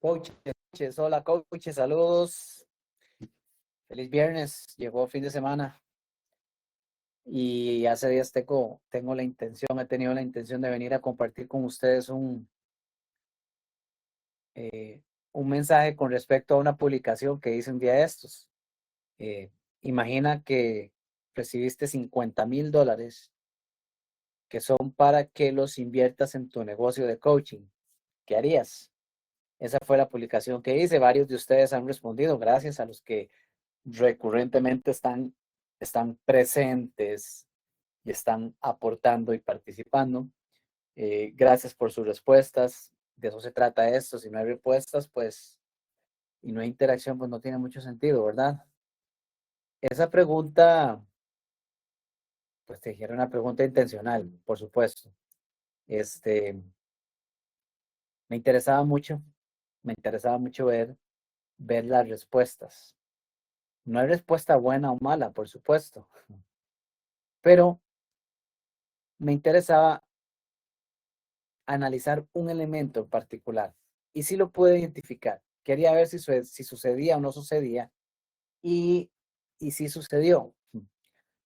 Coaches, hola coaches, saludos. Feliz viernes, llegó fin de semana y hace días tengo la intención, he tenido la intención de venir a compartir con ustedes un mensaje con respecto a una publicación que hice un día de estos. Imagina que recibiste $50,000 que son para que los inviertas en tu negocio de coaching. ¿Qué harías? Esa fue la publicación que hice. Varios de ustedes han respondido, gracias a los que recurrentemente están presentes y están aportando y participando. Gracias por sus respuestas. De eso se trata esto. Si no hay respuestas, pues, y no hay interacción, pues no tiene mucho sentido, ¿verdad? Esa pregunta, pues te dijeron una pregunta intencional, por supuesto. Me interesaba mucho ver las respuestas. No hay respuesta buena o mala, por supuesto, pero me interesaba analizar un elemento en particular y si lo pude identificar. Quería ver si sucedía o no sucedía y si sucedió.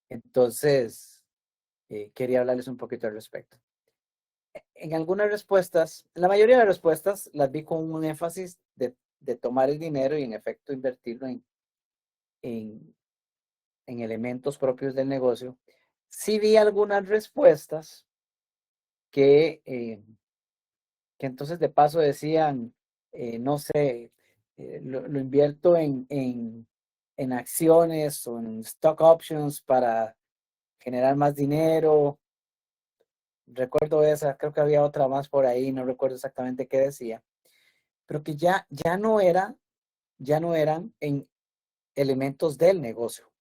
Entonces, quería hablarles un poquito al respecto. En algunas respuestas, la mayoría de las respuestas las vi con un énfasis de tomar el dinero y en efecto invertirlo en elementos propios del negocio. Sí vi algunas respuestas que entonces de paso decían, no sé, lo invierto en acciones o en stock options para generar más dinero. Recuerdo esa, creo que había otra más por ahí, no recuerdo exactamente qué decía, pero que ya no eran en elementos del negocio,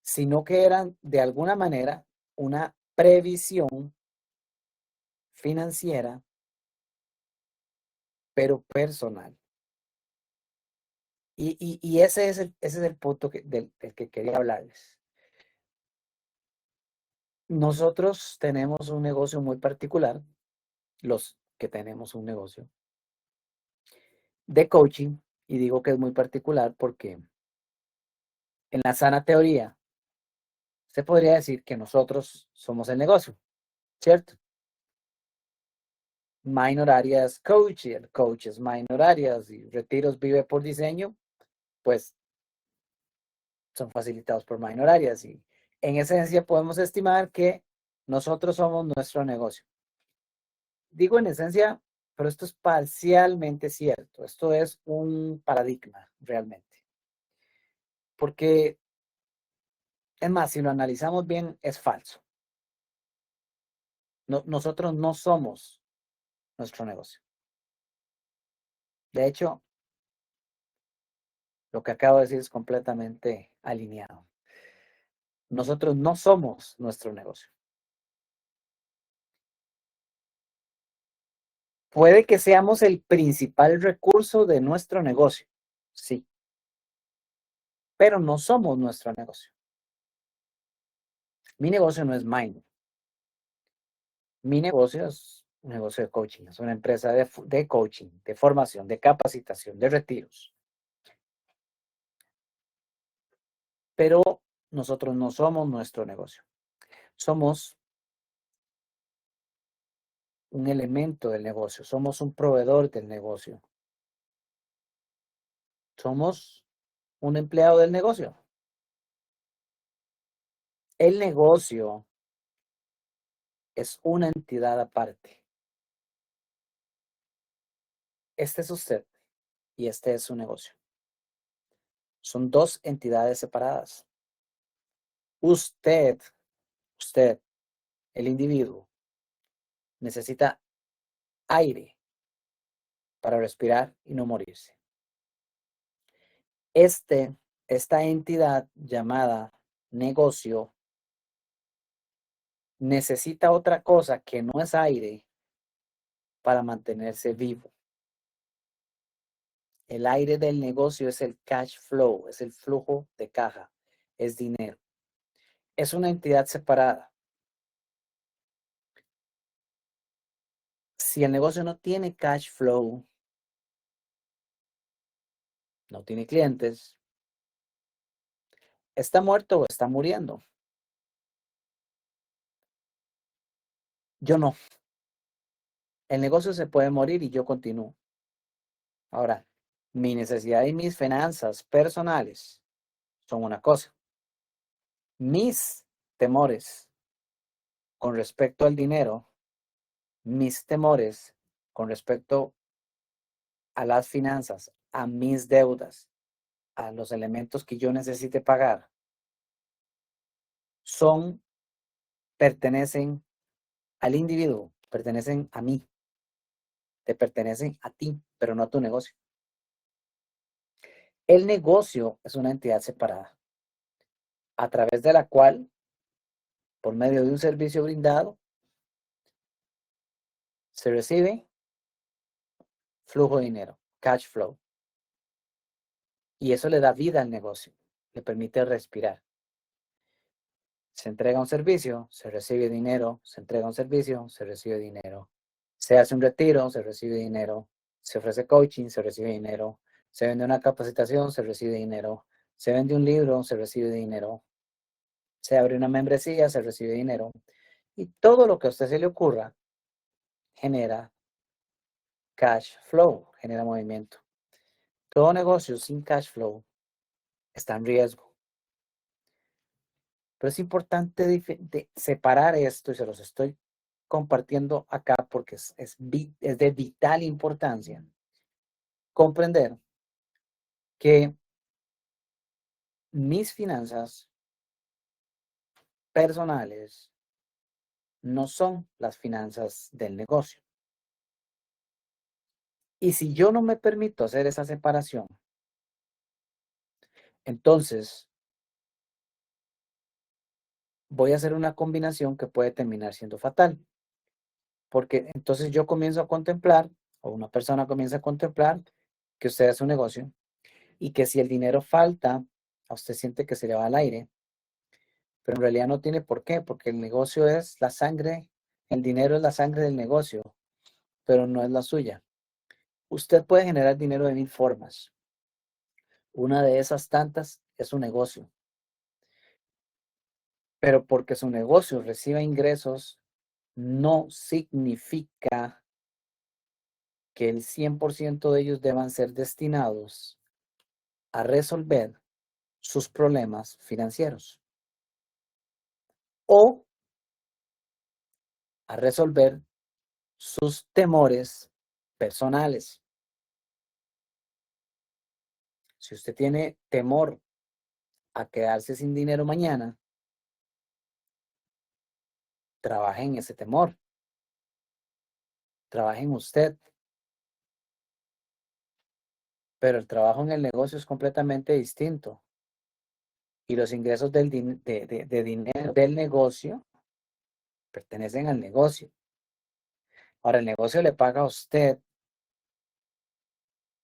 sino que eran de alguna manera una previsión financiera, pero personal. Y ese es el punto del que quería hablarles. Nosotros tenemos un negocio muy particular, los que tenemos un negocio de coaching, y digo que es muy particular porque en la sana teoría se podría decir que nosotros somos el negocio, ¿cierto? Minor Areas Coach, y el coach es Minor Areas, y Retiros Vive por Diseño, pues son facilitados por Minor Areas, y en esencia podemos estimar que nosotros somos nuestro negocio. Digo en esencia, pero esto es parcialmente cierto. Esto es un paradigma realmente. Porque, es más, si lo analizamos bien, es falso. Nosotros no somos nuestro negocio. De hecho, lo que acabo de decir es completamente alineado. Nosotros no somos nuestro negocio. Puede que seamos el principal recurso de nuestro negocio, sí, pero no somos nuestro negocio. Mi negocio no es Mind. Mi negocio es un negocio de coaching, es una empresa de coaching, de formación, de capacitación, de retiros. Pero nosotros no somos nuestro negocio. Somos un elemento del negocio, somos un proveedor del negocio. Somos un empleado del negocio. El negocio es una entidad aparte. Este es usted y este es su negocio. Son dos entidades separadas. Usted, el individuo, necesita aire para respirar y no morirse. Esta entidad llamada negocio necesita otra cosa que no es aire para mantenerse vivo. El aire del negocio es el cash flow, es el flujo de caja, es dinero. Es una entidad separada. Si el negocio no tiene cash flow, no tiene clientes, ¿está muerto o está muriendo? Yo no. El negocio se puede morir y yo continúo. Ahora, mi necesidad y mis finanzas personales son una cosa. Mis temores con respecto al dinero, mis temores con respecto a las finanzas, a mis deudas, a los elementos que yo necesite pagar, pertenecen al individuo, pertenecen a mí, te pertenecen a ti, pero no a tu negocio. El negocio es una entidad separada, a través de la cual, por medio de un servicio brindado, se recibe flujo de dinero, cash flow. Y eso le da vida al negocio, le permite respirar. Se entrega un servicio, se recibe dinero, se entrega un servicio, se recibe dinero. Se hace un retiro, se recibe dinero. Se ofrece coaching, se recibe dinero. Se vende una capacitación, se recibe dinero. Se vende un libro, se recibe dinero. Se abre una membresía, se recibe dinero. Y todo lo que a usted se le ocurra genera cash flow, genera movimiento. Todo negocio sin cash flow está en riesgo. Pero es importante separar esto y se los estoy compartiendo acá porque es de vital importancia comprender que mis finanzas personales no son las finanzas del negocio. Y si yo no me permito hacer esa separación, entonces voy a hacer una combinación que puede terminar siendo fatal. Porque entonces yo comienzo a contemplar, o una persona comienza a contemplar, que usted hace un negocio y que si el dinero falta, a usted siente que se le va al aire, pero en realidad no tiene por qué, porque el negocio es la sangre, el dinero es la sangre del negocio, pero no es la suya. Usted puede generar dinero de 1000 formas. Una de esas tantas es su negocio. Pero porque su negocio reciba ingresos, no significa que el 100% de ellos deban ser destinados a resolver sus problemas financieros o a resolver sus temores personales. Si usted tiene temor a quedarse sin dinero mañana, trabaje en ese temor. Trabaje en usted. Pero el trabajo en el negocio es completamente distinto. Y los ingresos de dinero del negocio pertenecen al negocio. Ahora, el negocio le paga a usted,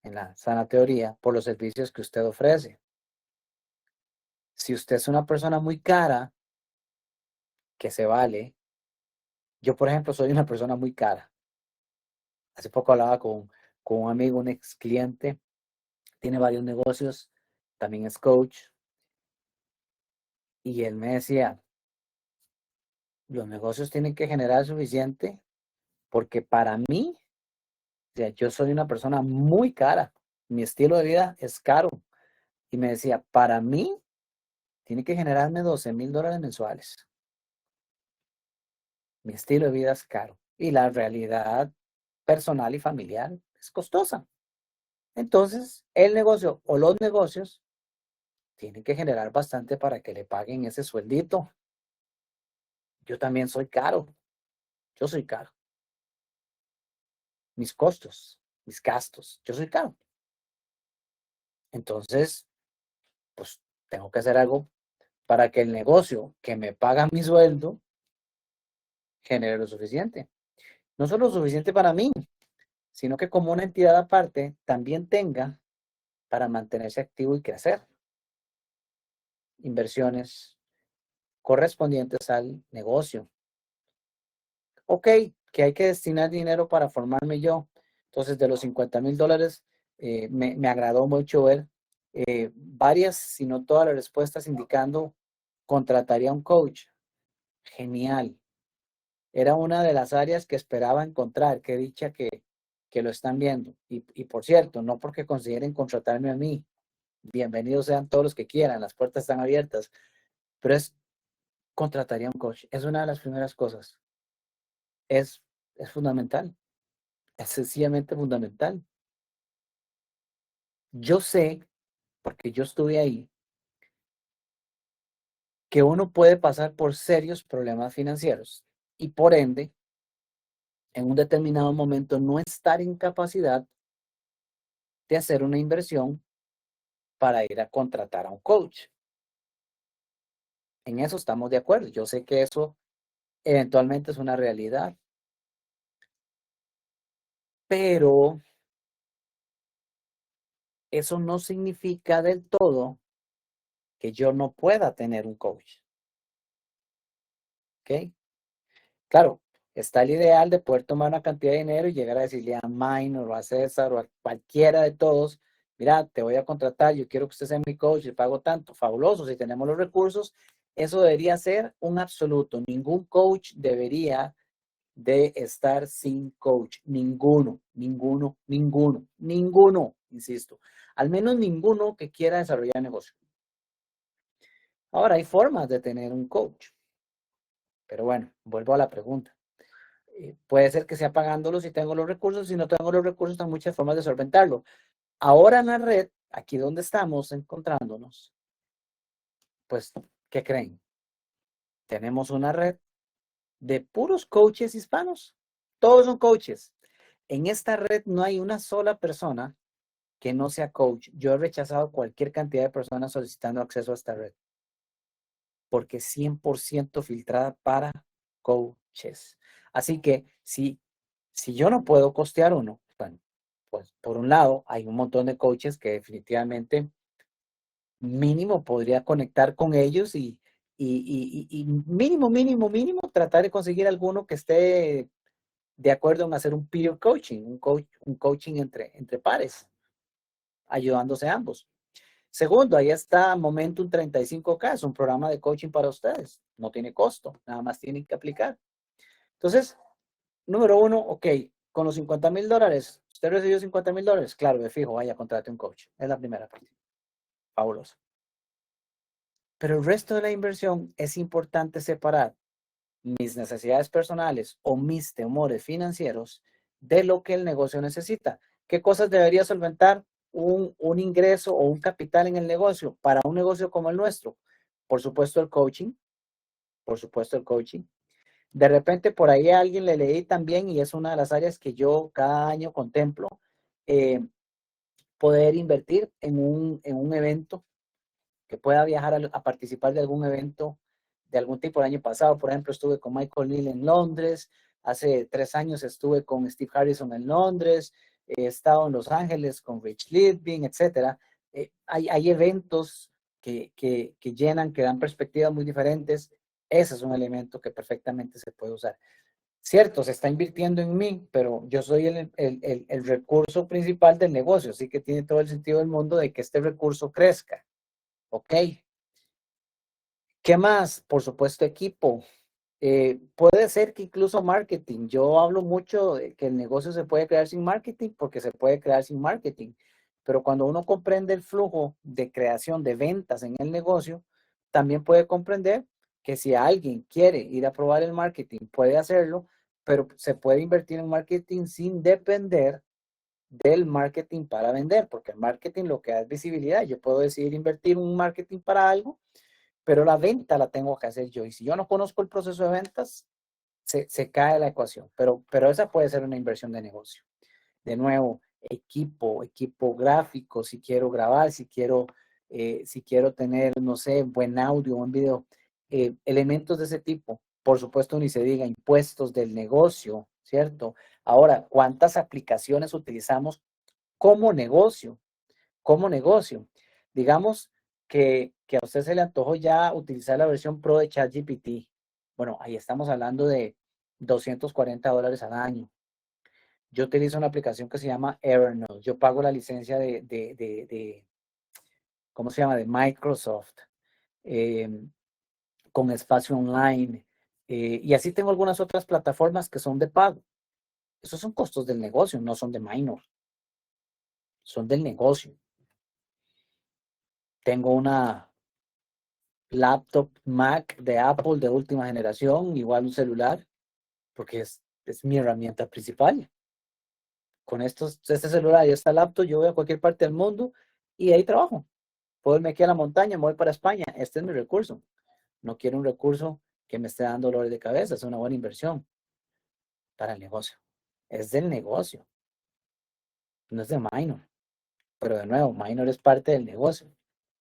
en la sana teoría, por los servicios que usted ofrece. Si usted es una persona muy cara, que se vale. Yo, por ejemplo, soy una persona muy cara. Hace poco hablaba con un amigo, un ex cliente, tiene varios negocios, también es coach, y él me decía, los negocios tienen que generar suficiente porque para mí, o sea, yo soy una persona muy cara, mi estilo de vida es caro. Y me decía, para mí, tiene que generarme $12,000 mensuales. Mi estilo de vida es caro y la realidad personal y familiar es costosa. Entonces, el negocio o los negocios tienen que generar bastante para que le paguen ese sueldito. Yo también soy caro. Yo soy caro. Mis costos, mis gastos. Yo soy caro. Entonces, pues tengo que hacer algo para que el negocio que me paga mi sueldo genere lo suficiente. No solo lo suficiente para mí, sino que como una entidad aparte también tenga para mantenerse activo y crecer. Inversiones correspondientes al negocio. Ok, que hay que destinar dinero para formarme yo. Entonces, de los $50,000, me agradó mucho ver varias, si no todas las respuestas indicando contrataría un coach. Genial. Era una de las áreas que esperaba encontrar. Qué dicha que lo están viendo. Y por cierto, no porque consideren contratarme a mí. Bienvenidos sean todos los que quieran. Las puertas están abiertas. Pero contrataría un coach. Es una de las primeras cosas. Es fundamental. Es sencillamente fundamental. Yo sé, porque yo estuve ahí, que uno puede pasar por serios problemas financieros y por ende, en un determinado momento, no estar en capacidad de hacer una inversión para ir a contratar a un coach. En eso estamos de acuerdo. Yo sé que eso eventualmente es una realidad, pero eso no significa del todo que yo no pueda tener un coach. ¿Ok? Claro, está el ideal de poder tomar una cantidad de dinero y llegar a decirle a Minor o a César o a cualquiera de todos, mira, te voy a contratar, yo quiero que usted sea mi coach, le pago tanto, fabuloso, si tenemos los recursos, eso debería ser un absoluto. Ningún coach debería de estar sin coach, ninguno, ninguno, ninguno, ninguno, insisto, al menos ninguno que quiera desarrollar negocio. Ahora, hay formas de tener un coach, pero bueno, vuelvo a la pregunta. Puede ser que sea pagándolo si tengo los recursos, si no tengo los recursos, hay muchas formas de solventarlo. Ahora en la red, aquí donde estamos encontrándonos, pues, ¿qué creen? Tenemos una red de puros coaches hispanos. Todos son coaches. En esta red no hay una sola persona que no sea coach. Yo he rechazado cualquier cantidad de personas solicitando acceso a esta red porque es 100% filtrada para coaches. Así que si yo no puedo costear uno, bueno, pues por un lado hay un montón de coaches que definitivamente mínimo podría conectar con ellos y mínimo, mínimo, mínimo tratar de conseguir alguno que esté de acuerdo en hacer un peer coaching, un coaching entre pares, ayudándose ambos. Segundo, ahí está Momentum 35K, es un programa de coaching para ustedes. No tiene costo, nada más tienen que aplicar. Entonces, número uno, ok, con los $50,000, ¿usted recibió $50,000? Claro, de fijo, vaya, contrate un coach. Es la primera parte. Fabuloso. Pero el resto de la inversión es importante separar mis necesidades personales o mis temores financieros de lo que el negocio necesita. ¿Qué cosas debería solventar un ingreso o un capital en el negocio para un negocio como el nuestro? Por supuesto el coaching, por supuesto el coaching. De repente por ahí a alguien le leí también, y es una de las áreas que yo cada año contemplo, eh, poder invertir en un evento, que pueda viajar a participar de algún evento de algún tipo. El año pasado, por ejemplo, estuve con Michael Neal en Londres, hace 3 años estuve con Steve Harrison en Londres, he estado en Los Ángeles con Rich Litvin, etc. Hay eventos que llenan, que dan perspectivas muy diferentes. Ese es un elemento que perfectamente se puede usar. Cierto, se está invirtiendo en mí, pero yo soy el recurso principal del negocio, así que tiene todo el sentido del mundo de que este recurso crezca. ¿Ok? ¿Qué más? Por supuesto, equipo. Puede ser que incluso marketing. Yo hablo mucho de que el negocio se puede crear sin marketing porque se puede crear sin marketing. Pero cuando uno comprende el flujo de creación de ventas en el negocio, también puede comprender que si alguien quiere ir a probar el marketing, puede hacerlo, pero se puede invertir en marketing sin depender del marketing para vender, porque el marketing lo que da es visibilidad. Yo puedo decidir invertir un marketing para algo, pero la venta la tengo que hacer yo. Y si yo no conozco el proceso de ventas, se cae la ecuación. Pero esa puede ser una inversión de negocio. De nuevo, equipo gráfico, si quiero grabar, si quiero tener, no sé, buen audio, buen video, elementos de ese tipo. Por supuesto, ni se diga impuestos del negocio, ¿cierto? Ahora, ¿cuántas aplicaciones utilizamos como negocio? Como negocio. Digamos que a usted se le antojó ya utilizar la versión Pro de ChatGPT. Bueno, ahí estamos hablando de $240 al año. Yo utilizo una aplicación que se llama Evernote. Yo pago la licencia ¿cómo se llama? De Microsoft, eh, con espacio online. Y así tengo algunas otras plataformas que son de pago. Esos son costos del negocio, no son de minor. Son del negocio. Tengo una laptop Mac de Apple de última generación, igual un celular, porque es mi herramienta principal. Con este celular y esta laptop, yo voy a cualquier parte del mundo y ahí trabajo. Puedo irme aquí a la montaña, me voy para España. Este es mi recurso. No quiero un recurso que me esté dando dolores de cabeza. Es una buena inversión para el negocio. Es del negocio, no es de minor. Pero de nuevo, minor es parte del negocio.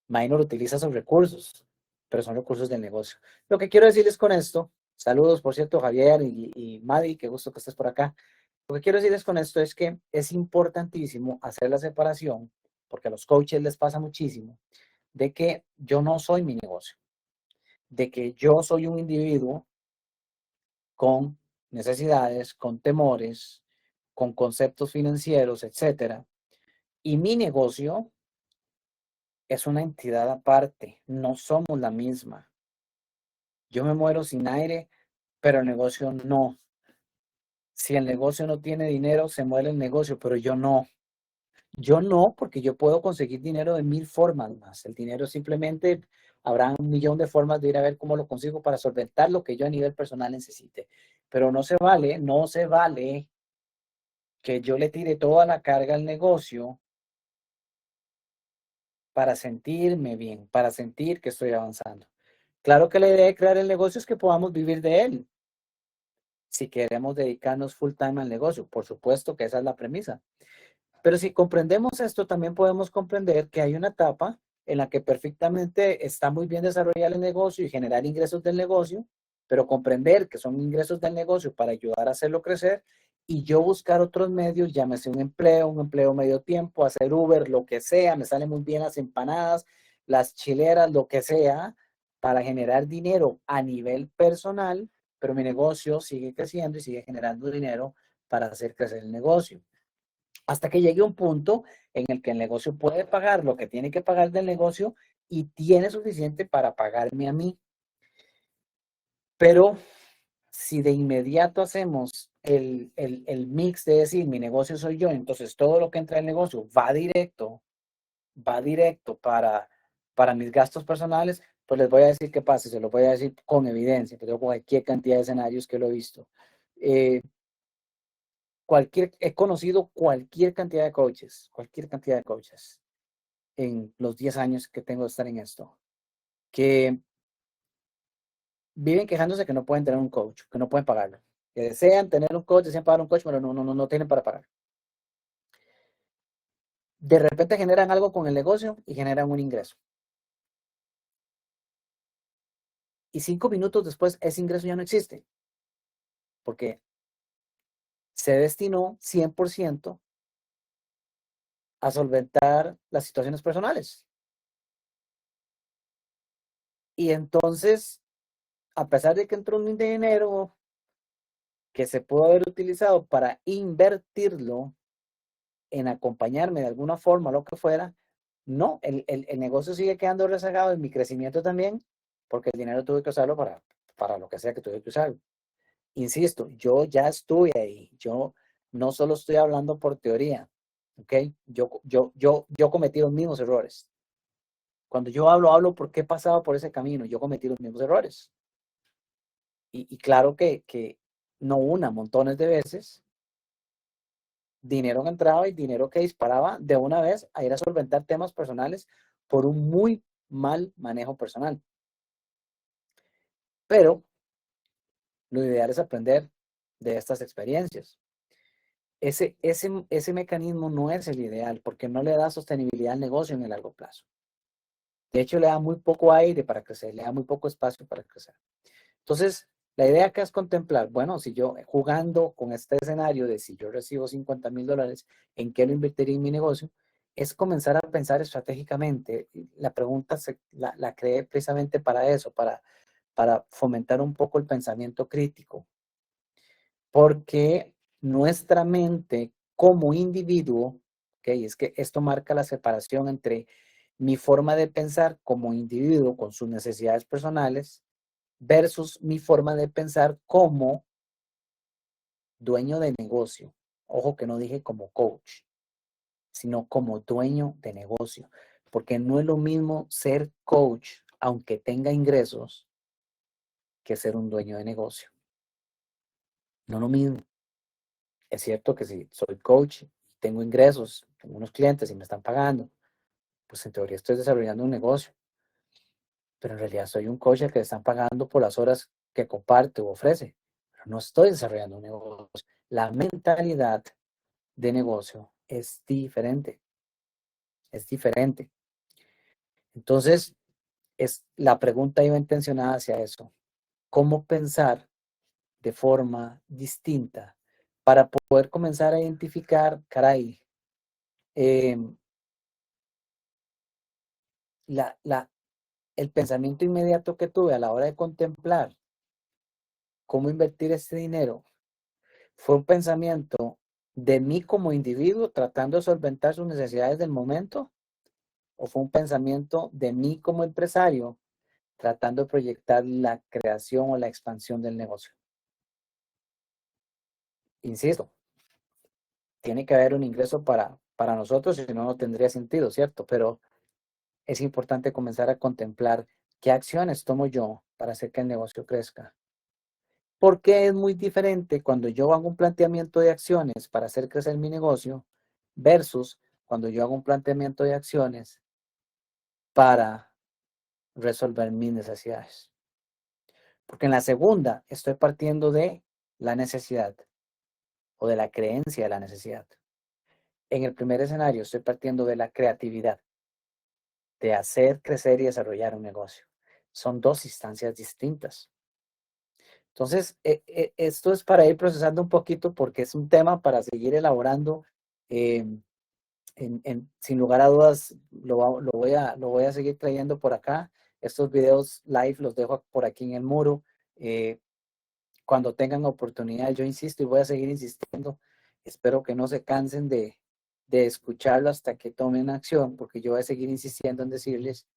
Minor utiliza sus recursos, pero son recursos del negocio. Lo que quiero decirles con esto, saludos, por cierto, Javier y Madi, qué gusto que estés por acá. Lo que quiero decirles con esto es que es importantísimo hacer la separación, porque a los coaches les pasa muchísimo, de que yo no soy mi negocio, de que yo soy un individuo con necesidades, con temores, con conceptos financieros, etcétera, y mi negocio es una entidad aparte, no somos la misma. Yo me muero sin aire, pero el negocio no. Si el negocio no tiene dinero, se muere el negocio, pero yo no. Yo no, porque yo puedo conseguir dinero de 1000 formas más. El dinero simplemente habrá un millón de formas de ir a ver cómo lo consigo para solventar lo que yo a nivel personal necesite. Pero no se vale, no se vale que yo le tire toda la carga al negocio para sentirme bien, para sentir que estoy avanzando. Claro que la idea de crear el negocio es que podamos vivir de él. Si queremos dedicarnos full time al negocio, por supuesto que esa es la premisa. Pero si comprendemos esto, también podemos comprender que hay una etapa en la que perfectamente está muy bien desarrollar el negocio y generar ingresos del negocio, pero comprender que son ingresos del negocio para ayudar a hacerlo crecer y yo buscar otros medios, llámese un empleo medio tiempo, hacer Uber, lo que sea, me salen muy bien las empanadas, las chileras, lo que sea, para generar dinero a nivel personal, pero mi negocio sigue creciendo y sigue generando dinero para hacer crecer el negocio hasta que llegue un punto en el que el negocio puede pagar lo que tiene que pagar del negocio y tiene suficiente para pagarme a mí. Pero si de inmediato hacemos el mix de decir mi negocio soy yo, entonces todo lo que entra en el negocio va directo para mis gastos personales, pues les voy a decir qué pasa, se lo voy a decir con evidencia, pero cualquier cantidad de escenarios que lo he visto. He conocido cualquier cantidad de coaches en los 10 años que tengo de estar en esto, que viven quejándose que no pueden tener un coach, que no pueden pagarlo, que desean tener un coach, desean pagar un coach, pero no tienen para pagar. De repente generan algo con el negocio y generan un ingreso. Y 5 minutos después ese ingreso ya no existe, porque se destinó 100% a solventar las situaciones personales. Y entonces, a pesar de que entró un dinero que se pudo haber utilizado para invertirlo en acompañarme de alguna forma, lo que fuera, no, el negocio sigue quedando rezagado en mi crecimiento también, porque el dinero tuve que usarlo para lo que sea que tuve que usarlo. Insisto, yo ya estuve ahí, yo no solo estoy hablando por teoría, ¿ok? Yo cometí los mismos errores. Cuando yo hablo porque he pasado por ese camino, yo cometí los mismos errores. Y claro que no una, montones de veces, dinero que entraba y dinero que disparaba de una vez a ir a solventar temas personales por un muy mal manejo personal. Pero lo ideal es aprender de estas experiencias. Ese mecanismo no es el ideal porque no le da sostenibilidad al negocio en el largo plazo. De hecho, le da muy poco aire para crecer, le da muy poco espacio para crecer. Entonces, la idea acá es contemplar, bueno, si yo jugando con este escenario de si yo recibo $50,000, ¿en qué lo invertiría en mi negocio? Es comenzar a pensar estratégicamente. La pregunta la creé precisamente para eso, para fomentar un poco el pensamiento crítico. porque nuestra mente como individuo, ¿okay? Es que esto marca la separación entre mi forma de pensar como individuo con sus necesidades personales versus mi forma de pensar como dueño de negocio. Ojo que no dije como coach, sino como dueño de negocio, porque no es lo mismo ser coach, aunque tenga ingresos, que ser un dueño de negocio. No es lo mismo. Es cierto que si soy coach, tengo ingresos, tengo unos clientes y me están pagando, pues en teoría estoy desarrollando un negocio, pero en realidad soy un coach al que le están pagando por las horas que comparte o ofrece, pero no estoy desarrollando un negocio. La mentalidad de negocio es diferente, es diferente. Entonces, la pregunta iba intencionada hacia eso. ¿Cómo pensar de forma distinta para poder comenzar a identificar, caray, eh, el pensamiento inmediato que tuve a la hora de contemplar cómo invertir este dinero fue un pensamiento de mí como individuo tratando de solventar sus necesidades del momento o fue un pensamiento de mí como empresario tratando de proyectar la creación o la expansión del negocio. Insisto, tiene que haber un ingreso para nosotros, si no, no tendría sentido, ¿cierto? Pero es importante comenzar a contemplar qué acciones tomo yo para hacer que el negocio crezca. Porque es muy diferente cuando yo hago un planteamiento de acciones para hacer crecer mi negocio versus cuando yo hago un planteamiento de acciones para resolver mis necesidades. Porque en la segunda estoy partiendo de la necesidad o de la creencia de la necesidad. En el primer escenario estoy partiendo de la creatividad, de hacer crecer y desarrollar un negocio. Son dos instancias distintas. Entonces, esto es para ir procesando un poquito porque es un tema para seguir elaborando. Eh, sin lugar a dudas, lo voy a seguir trayendo por acá. Estos videos live los dejo por aquí en el muro. Eh, Cuando tengan oportunidad, yo insisto y voy a seguir insistiendo. Espero que no se cansen de escucharlo hasta que tomen acción, porque yo voy a seguir insistiendo en decirles,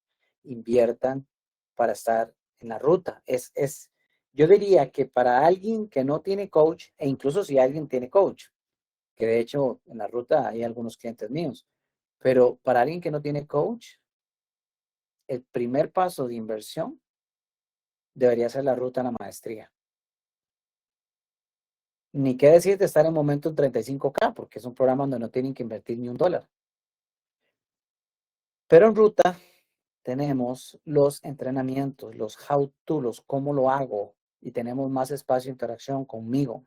inviertan para estar en la ruta. Yo diría que para alguien que no tiene coach, e incluso si alguien tiene coach, que de hecho en la ruta hay algunos clientes míos, pero para alguien que no tiene coach, el primer paso de inversión debería ser la ruta a la maestría. Ni qué decir de estar en momento en 35K, porque es un programa donde no tienen que invertir ni $1. Pero en ruta tenemos los entrenamientos, los how to, los cómo lo hago, y tenemos más espacio de interacción conmigo.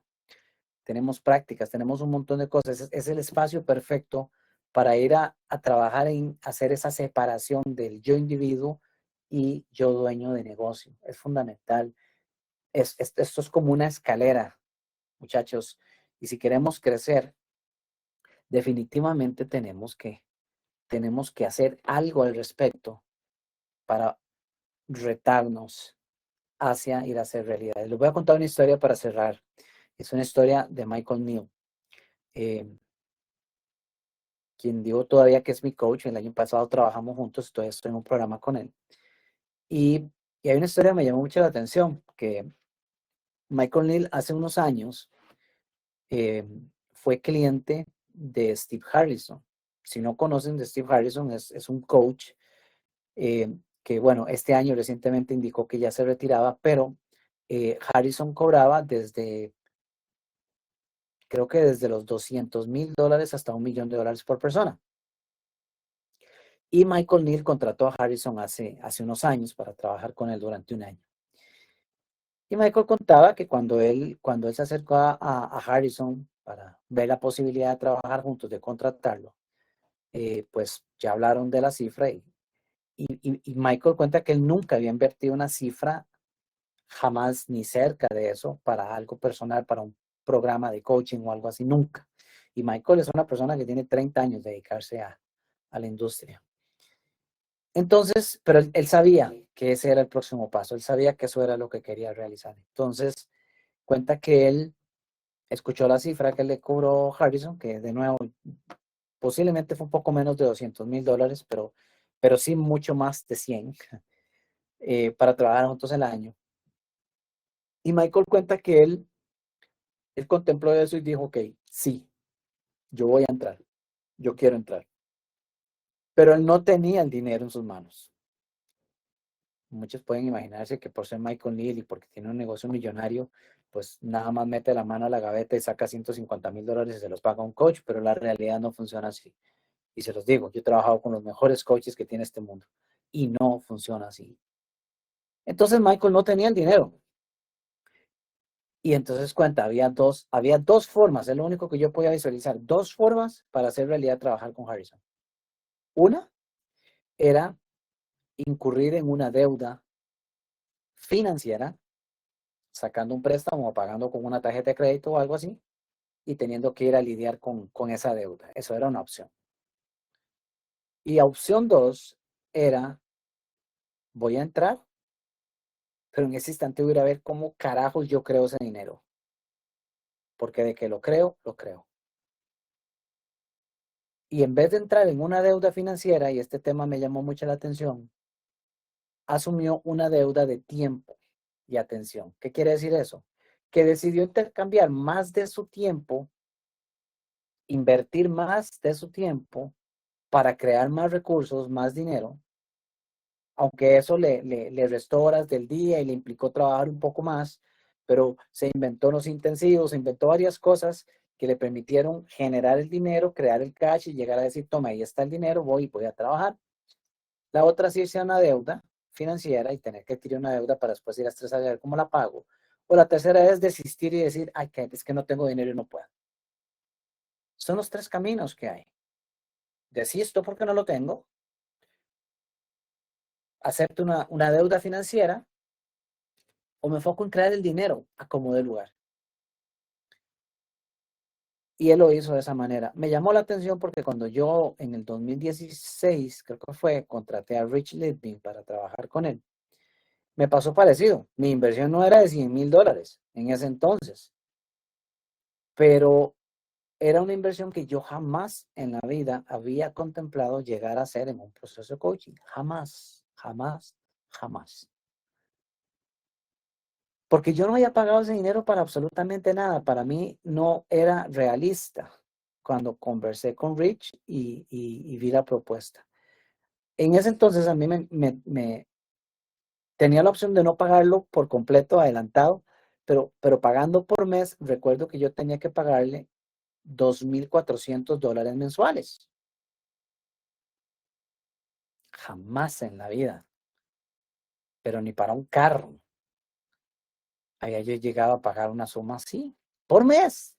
Tenemos prácticas, tenemos un montón de cosas. Es el espacio perfecto para ir a trabajar en hacer esa separación del yo individuo y yo dueño de negocio. Es fundamental. Esto es como una escalera, muchachos. Y si queremos crecer, definitivamente tenemos que hacer algo al respecto para retarnos hacia ir a hacer realidad. Les voy a contar una historia para cerrar. Es una historia de Michael Neal, quien digo todavía que es mi coach. El año pasado trabajamos juntos, todavía estoy en un programa con él. Y hay una historia que me llamó mucho la atención, que Michael Neal hace unos años fue cliente de Steve Harrison. Si no conocen de Steve Harrison, es un coach que, bueno, este año recientemente indicó que ya se retiraba, pero Harrison cobraba creo que desde los $200,000 hasta $1,000,000 por persona. Y Michael Neal contrató a Harrison hace unos años para trabajar con él durante un año. Y Michael contaba que cuando él se acercó a Harrison para ver la posibilidad de trabajar juntos, de contratarlo, pues ya hablaron de la cifra y Michael cuenta que él nunca había invertido una cifra, jamás ni cerca de eso, para algo personal, para un programa de coaching o algo así, nunca. Y Michael es una persona que tiene 30 años de dedicarse a la industria. Entonces, pero él sabía que ese era el próximo paso, él sabía que eso era lo que quería realizar. Entonces, cuenta que él escuchó la cifra que le cobró Harrison, que de nuevo posiblemente fue un poco menos de $200,000, pero sí mucho más de 100 para trabajar juntos el año. Y Michael cuenta que él contempló eso y dijo, ok, sí, yo voy a entrar, yo quiero entrar. Pero él no tenía el dinero en sus manos. Muchos pueden imaginarse que por ser Michael Neal y porque tiene un negocio millonario, pues nada más mete la mano a la gaveta y saca $150,000 y se los paga a un coach, pero la realidad no funciona así. Y se los digo, yo he trabajado con los mejores coaches que tiene este mundo y no funciona así. Entonces Michael no tenía el dinero. Y entonces cuenta, había dos formas, es lo único que yo podía visualizar, dos formas para hacer realidad trabajar con Harrison. Una era incurrir en una deuda financiera, sacando un préstamo o pagando con una tarjeta de crédito o algo así, y teniendo que ir a lidiar con esa deuda. Eso era una opción. Y opción dos era, voy a entrar, pero en ese instante voy a ir a ver cómo carajos yo creo ese dinero. Porque de que lo creo, lo creo. Y en vez de entrar en una deuda financiera, y este tema me llamó mucho la atención, asumió una deuda de tiempo y atención. ¿Qué quiere decir eso? Que decidió intercambiar más de su tiempo, invertir más de su tiempo para crear más recursos, más dinero, aunque eso le restó horas del día y le implicó trabajar un poco más, pero se inventó los intensivos, se inventó varias cosas que le permitieron generar el dinero, crear el cash y llegar a decir, toma, ahí está el dinero, voy a trabajar. La otra es irse a una deuda financiera y tener que adquirir una deuda para después ir a estresar a ver cómo la pago. O la tercera es desistir y decir, ay, es que no tengo dinero y no puedo. Son los tres caminos que hay. Desisto porque no lo tengo, acepto una deuda financiera o me enfoco en crear el dinero a como de lugar. Y él lo hizo de esa manera. Me llamó la atención porque cuando yo en el 2016, creo que fue, contraté a Rich Litvin para trabajar con él, me pasó parecido. Mi inversión no era de $100,000 en ese entonces, pero era una inversión que yo jamás en la vida había contemplado llegar a hacer en un proceso de coaching. Jamás, jamás, jamás. Porque yo no había pagado ese dinero para absolutamente nada. Para mí no era realista cuando conversé con Rich y vi la propuesta. En ese entonces a mí me tenía la opción de no pagarlo por completo adelantado, pero pagando por mes, recuerdo que yo tenía que pagarle $2,400 mensuales. Jamás en la vida, pero ni para un carro había yo llegado a pagar una suma así por mes.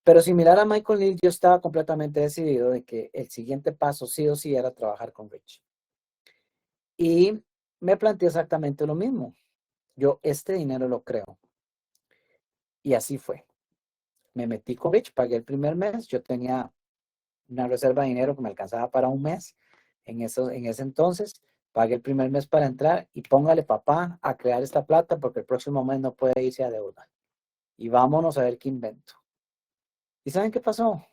Pero similar a Michael Neal, yo estaba completamente decidido de que el siguiente paso sí o sí era trabajar con Rich. Y me planteé exactamente lo mismo. Yo este dinero lo creo. Y así fue. Me metí con Rich, pagué el primer mes. Yo tenía una reserva de dinero que me alcanzaba para un mes. En ese entonces, pagué el primer mes para entrar y póngale papá a crear esta plata porque el próximo mes no puede irse a deuda. Y vámonos a ver qué invento. ¿Y saben qué pasó?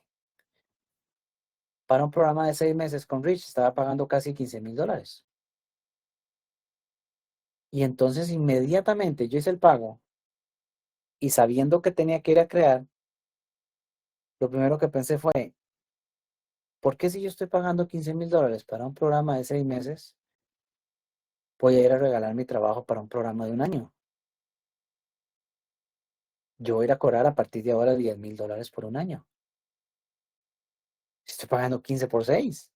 Para un programa de 6 meses con Rich estaba pagando casi $15,000. Y entonces inmediatamente yo hice el pago y sabiendo que tenía que ir a crear, lo primero que pensé fue, ¿por qué si yo estoy pagando $15,000 para un programa de 6 meses, voy a ir a regalar mi trabajo para un programa de un año? Yo voy a ir a cobrar a partir de ahora $10,000 por un año. Estoy pagando 15 por 6.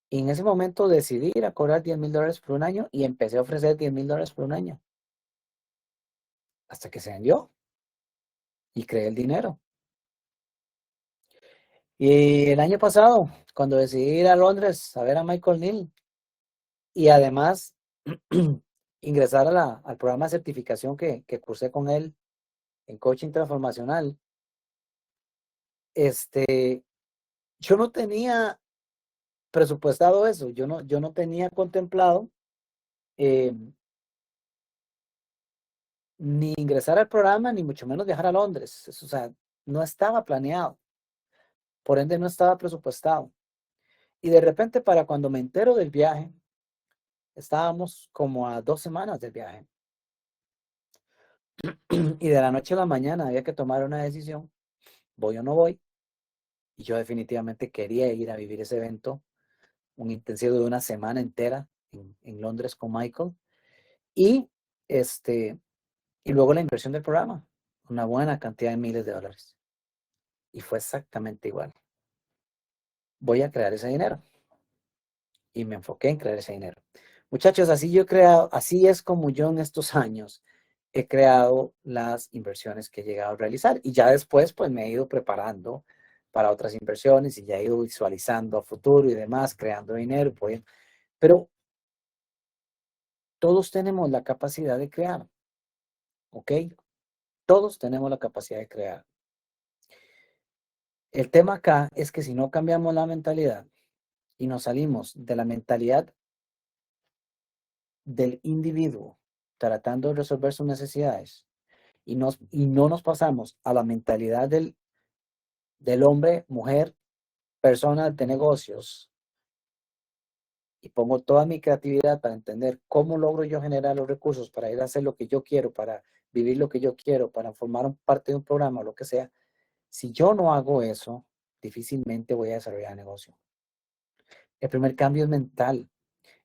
Y en ese momento decidí ir a cobrar $10,000 por un año y empecé a ofrecer $10,000 por un año. Hasta que se vendió y creé el dinero. Y el año pasado, cuando decidí ir a Londres a ver a Michael Neal y además ingresar al programa de certificación que cursé con él en coaching transformacional, yo no tenía presupuestado eso, yo no tenía contemplado eh, ni ingresar al programa, ni mucho menos viajar a Londres. O sea, no estaba planeado, por ende no estaba presupuestado. Y de repente, para cuando me entero del viaje, estábamos como a 2 semanas del viaje. Y de la noche a la mañana había que tomar una decisión, voy o no voy. Y yo definitivamente quería ir a vivir ese evento, un intensivo de una semana entera en Londres con Michael. Y, este, y luego la inversión del programa, una buena cantidad de miles de dólares. Y fue exactamente igual. Voy a crear ese dinero. Y me enfoqué en crear ese dinero. Muchachos, así yo he creado, así es como yo en estos años he creado las inversiones que he llegado a realizar. Y ya después, pues me he ido preparando para otras inversiones y ya he ido visualizando a futuro y demás, creando dinero. Pero todos tenemos la capacidad de crear, ¿ok? Todos tenemos la capacidad de crear. El tema acá es que si no cambiamos la mentalidad y nos salimos de la mentalidad del individuo tratando de resolver sus necesidades y no nos pasamos a la mentalidad del hombre, mujer, persona de negocios y pongo toda mi creatividad para entender cómo logro yo generar los recursos para ir a hacer lo que yo quiero, para vivir lo que yo quiero, para formar parte de un programa o lo que sea. Si yo no hago eso, difícilmente voy a desarrollar negocio. El primer cambio es mental.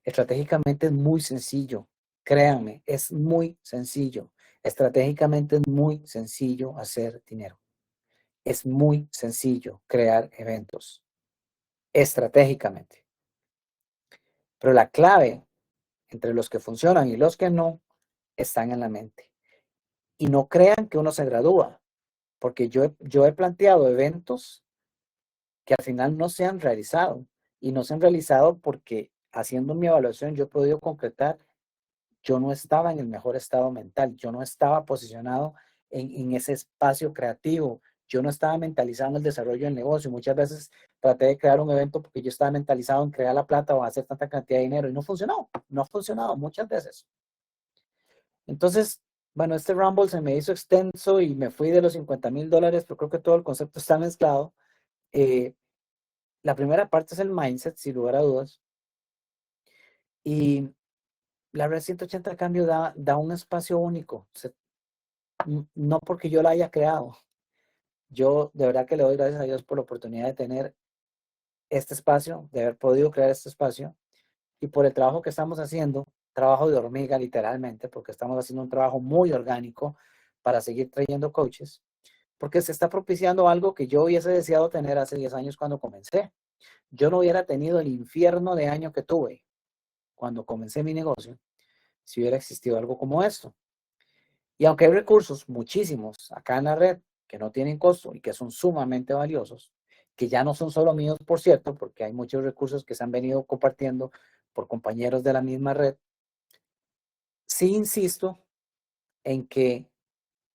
Estratégicamente es muy sencillo. Créanme, es muy sencillo. Estratégicamente es muy sencillo hacer dinero. Es muy sencillo crear eventos. Estratégicamente. Pero la clave entre los que funcionan y los que no están en la mente. Y no crean que uno se gradúa, porque yo he planteado eventos que al final no se han realizado. Y no se han realizado porque haciendo mi evaluación yo he podido concretar, yo no estaba en el mejor estado mental, yo no estaba posicionado en ese espacio creativo, yo no estaba mentalizado en el desarrollo del negocio. Muchas veces traté de crear un evento porque yo estaba mentalizado en crear la plata o hacer tanta cantidad de dinero y no funcionó, no ha funcionado muchas veces. Entonces, bueno, este Rumble se me hizo extenso y me fui de los $50,000, pero creo que todo el concepto está mezclado. Eh, la primera parte es el mindset, sin lugar a dudas. Y la red 180 cambio da un espacio único. No porque yo la haya creado. Yo de verdad que le doy gracias a Dios por la oportunidad de tener este espacio, de haber podido crear este espacio y por el trabajo que estamos haciendo, trabajo de hormiga literalmente, porque estamos haciendo un trabajo muy orgánico para seguir trayendo coaches, porque se está propiciando algo que yo hubiese deseado tener hace 10 años cuando comencé. Yo no hubiera tenido el infierno de año que tuve cuando comencé mi negocio si hubiera existido algo como esto. Y aunque hay recursos, muchísimos, acá en la red, que no tienen costo y que son sumamente valiosos, que ya no son solo míos, por cierto, porque hay muchos recursos que se han venido compartiendo por compañeros de la misma red, sí insisto en que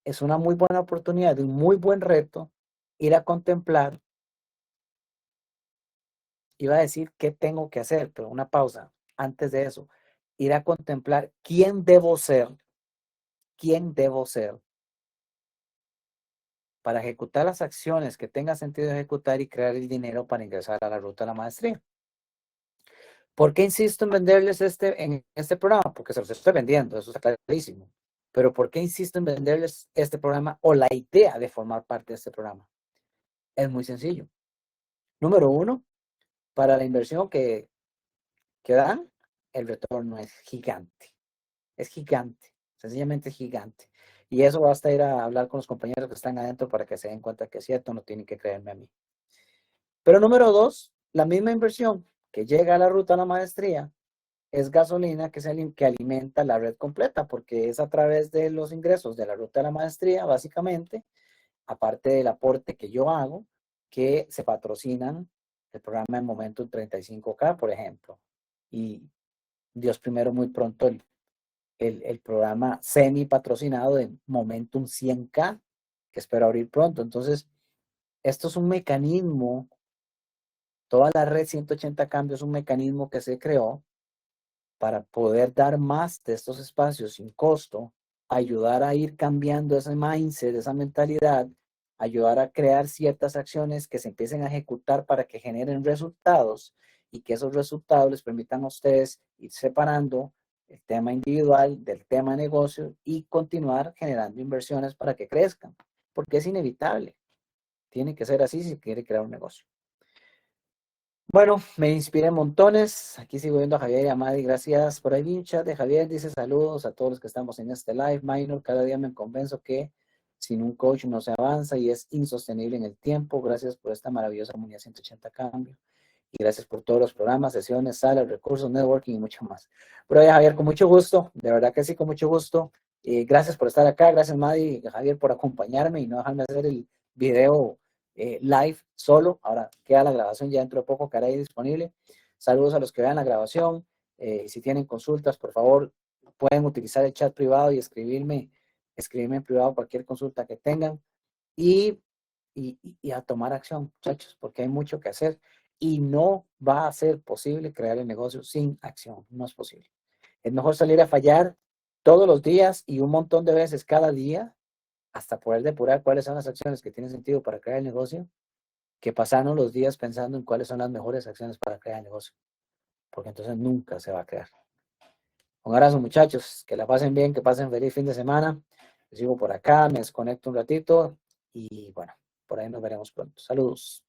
es una muy buena oportunidad, un muy buen reto ir a contemplar, iba a decir qué tengo que hacer, pero una pausa antes de eso, ir a contemplar quién debo ser para ejecutar las acciones que tenga sentido ejecutar y crear el dinero para ingresar a la ruta de la maestría. ¿Por qué insisto en venderles en este programa? Porque se los estoy vendiendo, eso está clarísimo. Pero ¿por qué insisto en venderles este programa o la idea de formar parte de este programa? Es muy sencillo. Número uno, para la inversión que dan, el retorno es gigante. Es gigante, sencillamente es gigante. Y eso basta ir a hablar con los compañeros que están adentro para que se den cuenta que es cierto, no tienen que creerme a mí. Pero número dos, la misma inversión que llega a la ruta a la maestría es gasolina que alimenta la red completa, porque es a través de los ingresos de la ruta de la maestría, básicamente, aparte del aporte que yo hago, que se patrocinan el programa en Momentum 35K, por ejemplo. Y Dios primero, muy pronto el programa semi patrocinado de Momentum 100K, que espero abrir pronto. Entonces, esto es un mecanismo, toda la red 180 cambios es un mecanismo que se creó para poder dar más de estos espacios sin costo ayudar a ir cambiando ese mindset, esa mentalidad, ayudar a crear ciertas acciones que se empiecen a ejecutar para que generen resultados y que esos resultados les permitan a ustedes ir separando el tema individual del tema negocio y continuar generando inversiones para que crezcan, porque es inevitable. Tiene que ser así si quiere crear un negocio. Bueno, me inspiré montones. Aquí sigo viendo a Javier y a Madi. Gracias. Por ahí vi un chat de Javier. Dice saludos a todos los que estamos en este live. Minor, cada día me convenzo que sin un coach no se avanza y es insostenible en el tiempo. Gracias por esta maravillosa comunidad 180 Cambio. Y gracias por todos los programas, sesiones, salas, recursos, networking y mucho más. Pero oye, Javier, con mucho gusto. De verdad que sí, con mucho gusto. Gracias por estar acá. Gracias, Madi y Javier, por acompañarme y no dejarme hacer el video live solo. Ahora queda la grabación ya dentro de poco, quedará ahí disponible. Saludos a los que vean la grabación. Si tienen consultas, por favor, pueden utilizar el chat privado y escribirme en privado cualquier consulta que tengan. Y a tomar acción, muchachos, porque hay mucho que hacer y no va a ser posible crear el negocio sin acción. No es posible. Es mejor salir a fallar todos los días y un montón de veces cada día hasta poder depurar cuáles son las acciones que tienen sentido para crear el negocio, que pasarnos los días pensando en cuáles son las mejores acciones para crear el negocio, porque entonces nunca se va a crear. Un abrazo, muchachos, que la pasen bien, que pasen feliz fin de semana. Yo sigo por acá, me desconecto un ratito y bueno, por ahí nos veremos pronto. Saludos.